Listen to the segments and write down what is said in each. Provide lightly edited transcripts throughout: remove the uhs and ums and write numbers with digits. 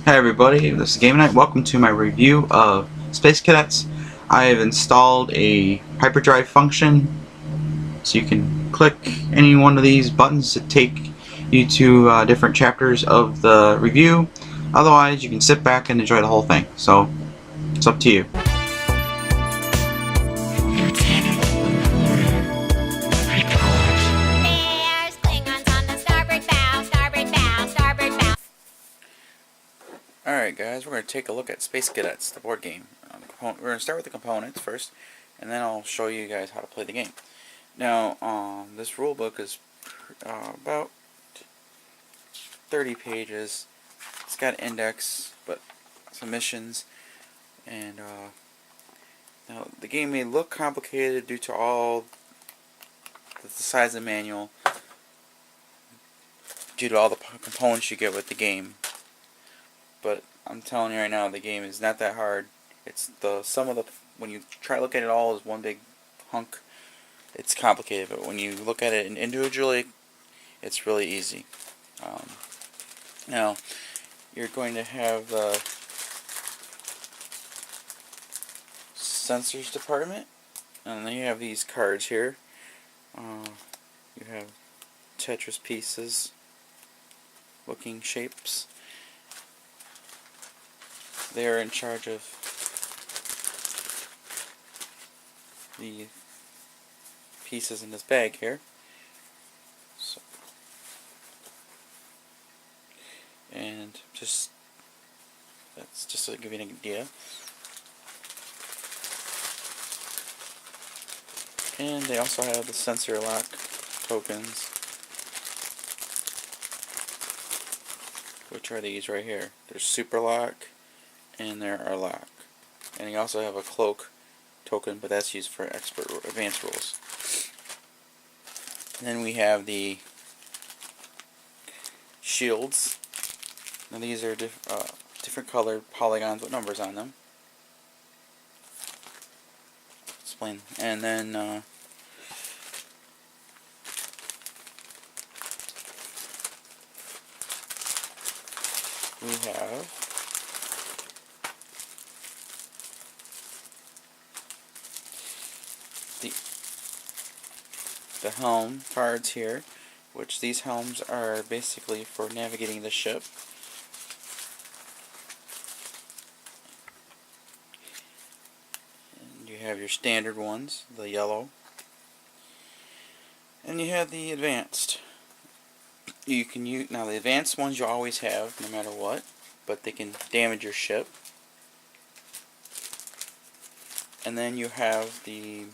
Hey everybody, this is GamingNight. Welcome to my review of Space Cadets. I have installed a hyperdrive function, so you can click any one of these buttons to take you to different chapters of the review. Otherwise, you can sit back and enjoy the whole thing. So, it's up to you. Alright guys, we're going to take a look at Space Cadets, the board game. We're going to start with the components first, and then I'll show you guys how to play the game. Now, this rule book is about 30 pages. It's got an index, but some missions, and now the game may look complicated due to all the size of the manual, due to all the components you get with the game. But I'm telling you right now, the game is not that hard. It's when you try to look at it all as one big hunk, it's complicated. But when you look at it individually, it's really easy. Now, you're going to have the sensors department, and then you have these cards here. You have Tetris pieces, looking shapes. They are in charge of the pieces in this bag here. So, and that's just to give you an idea. And they also have the sensor lock tokens, which are these right here. There's super lock, and there are lock. And you also have a cloak token, but that's used for advanced rules. And then we have the shields. Now these are different colored polygons with numbers on them. Explain. And then we have the helm cards here, which these helms are basically for navigating the ship. And you have your standard ones, the yellow, and you have the advanced. You can use now the advanced ones you always have, no matter what, but they can damage your ship. And then you have the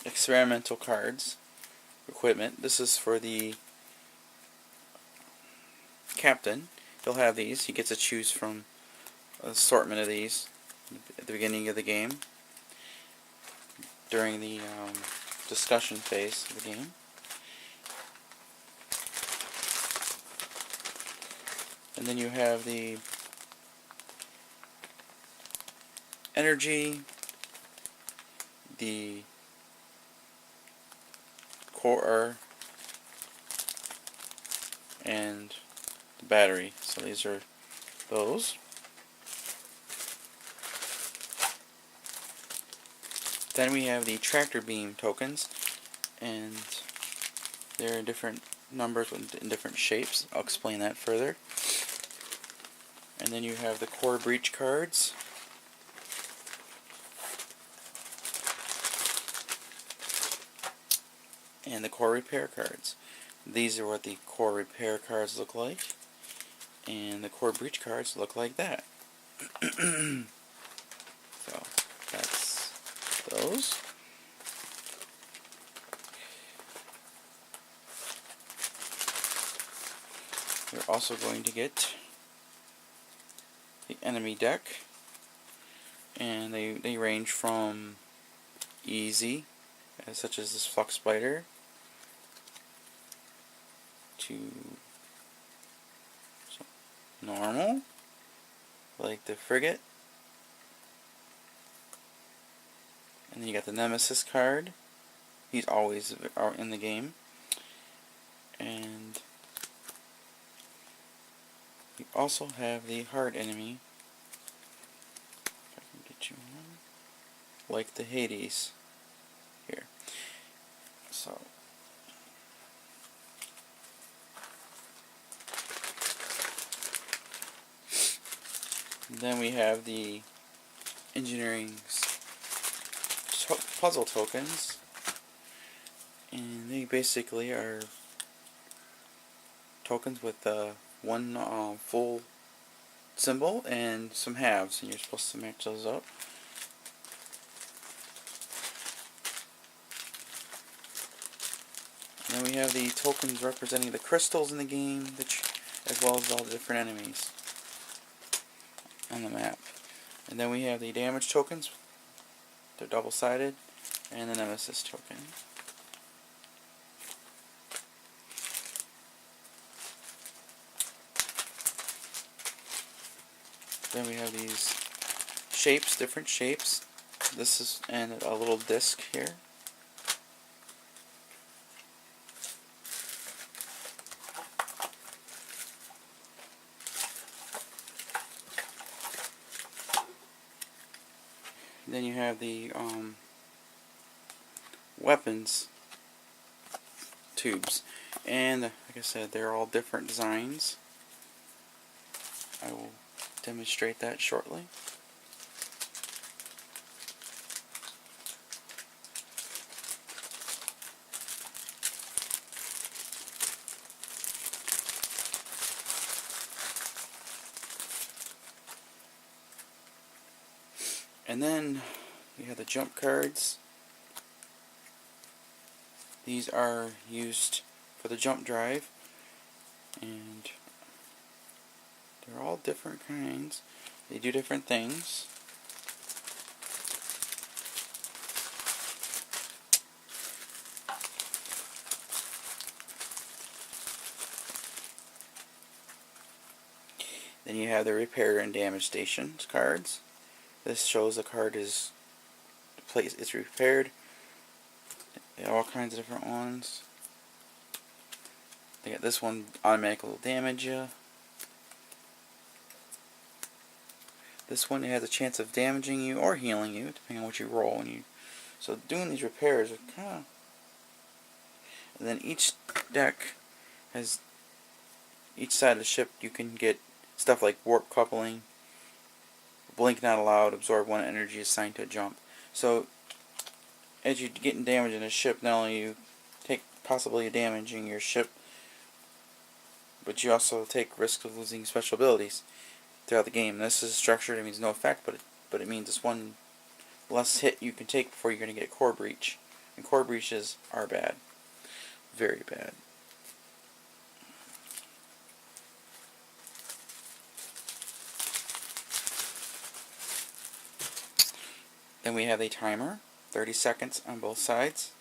experimental cards, equipment. This is for the captain. He'll have these. He gets to choose from an assortment of these at the beginning of the game, during the discussion phase of the game. And then you have the energy, the core, and the battery. So these are those. Then we have the tractor beam tokens, and they're in different numbers in different shapes. I'll explain that further. And then you have the core breach cards. And the core repair cards. These are what the core repair cards look like, and the core breach cards look like that. So that's those. You're also going to get the enemy deck, and they range from easy, such as this flux spider, to normal, like the frigate. And then you got the Nemesis card. He's always in the game. And We also have the hard enemy. If I can get you one. Like the Hades here. So then we have the engineering puzzle tokens, and they basically are tokens with one full symbol and some halves, and you're supposed to match those up. And then we have the tokens representing the crystals in the game, as well as all the different enemies on the map. And then we have the damage tokens. They're double-sided, and the nemesis token. Then we have these shapes, different shapes. This is and a little disc here. Then you have the weapons tubes, and like I said, they're all different designs. I will demonstrate that shortly. And then we have the jump cards. These are used for the jump drive, and they're all different kinds. They do different things. Then you have the repair and damage stations cards. This shows the card is repaired. They have all kinds of different ones. They got this one, automatically will damage you. This one has a chance of damaging you or healing you, depending on what you roll. So doing these repairs are kind of. And then each deck has each side of the ship. You can get stuff like warp coupling, blink not allowed, absorb one energy assigned to a jump. So as you're getting damage in a ship, not only you take possibly damaging your ship, but you also take risk of losing special abilities throughout the game. This is structured. It means no effect, but it means it's one less hit you can take before you're going to get core breach. And core breaches are bad, very bad. Then we have a timer, 30 seconds on both sides.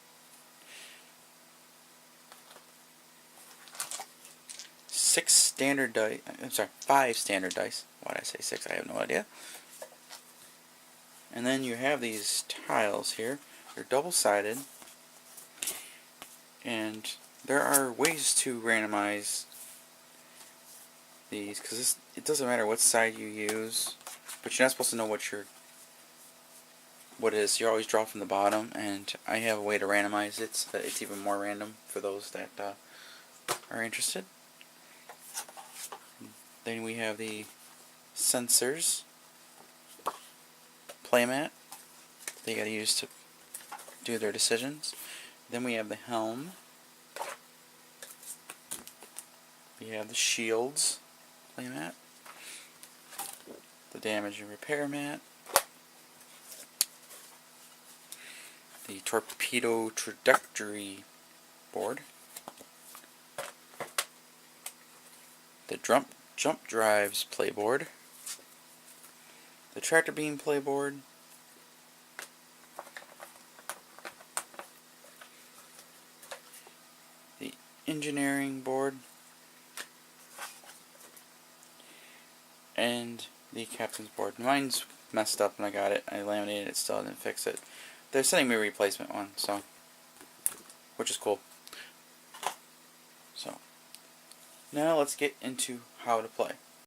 Five standard dice. Why did I say 6? I have no idea. And then you have these tiles here. They're double-sided. And there are ways to randomize these, because it doesn't matter what side you use, but you're not supposed to know what it is. You always draw from the bottom, and I have a way to randomize it so that it's even more random for those that are interested. Then we have the sensors, playmat they gotta use to do their decisions. Then we have the helm. We have the shields playmat, the damage and repair mat, the torpedo trajectory board, the jump drives playboard, the tractor beam playboard, the engineering board, and the captain's board. Mine's messed up and I got it. I laminated it still, didn't fix it. They're sending me a replacement one, so, which is cool. So now let's get into how to play.